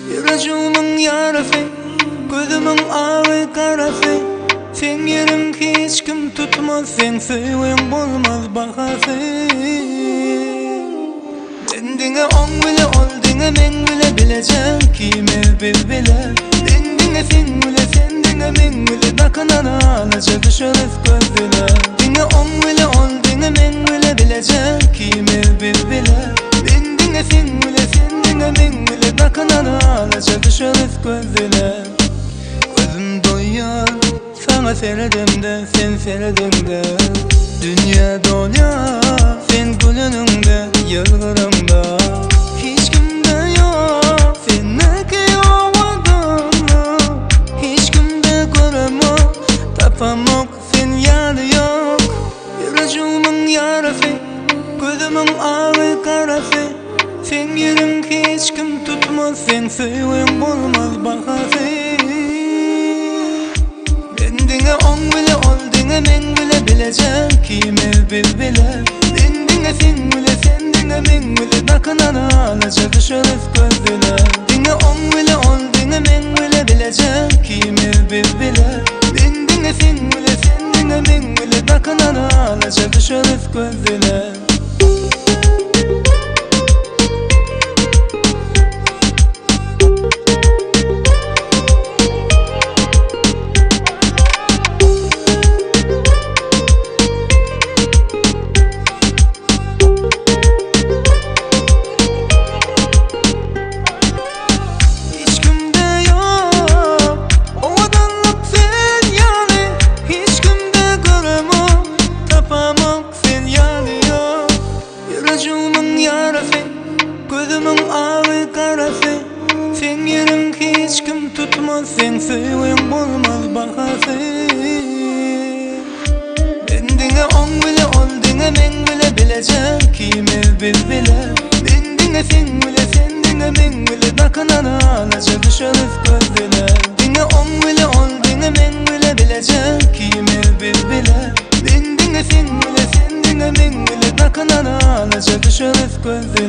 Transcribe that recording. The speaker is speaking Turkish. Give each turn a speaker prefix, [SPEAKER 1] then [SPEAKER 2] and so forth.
[SPEAKER 1] Yüreğimin yarası, gözümün ağı karası. Sen yerim hiç kim tutmaz, sen sevin bulmaz bahası. Dendine on bile ol, dine men bile bilecek kime bir bile. Dendine sen bile, sen dine men bile, bakınana alacak düşeriz gözüne. Dine on bile ol, dine men bile bilecek kime bir bile. Dendine sen bile, sen dine men bile, bakınana alacak düşeriz gözüne. Gözüm doyar sana seyredimde, sen seyredimde. Dünya doyar sen gülünümde, yılgırımda. Hiç kimde yok sendeki ovadımda. Hiç kimde göremem, tapamam sen yanı yok. Yüreğimin yarası, gözümün ağı karası. Sen yerim hiç kim tutmaz, sen sevin bulmaz bahası. Dine on bile ol, dine men bile bilecek kime bir bile. Dine sen bile, sen dine men bile, bakınana alacak düşeriz gözüne. Dine on bile ol, dine men bile bilecek kime bir bile. Dine sen bile, sen dine men bile, bakınana alacak düşeriz gözüne. Yüreğimin yarası, gözümün ağı karası. Sen yerim hiç kim tutmaz, sen sevin bulmaz bahası. Dine on bile ol, dine men bile bilecek kime bir bile. Dine sen bile, sen dine men bile, bakınana alacak düşeriz gözüne. Dine on bile ol, dine men bile bilecek kime bir bile. Dine sen bile, sen dine men bile, bakınana alacak düşeriz gözüne.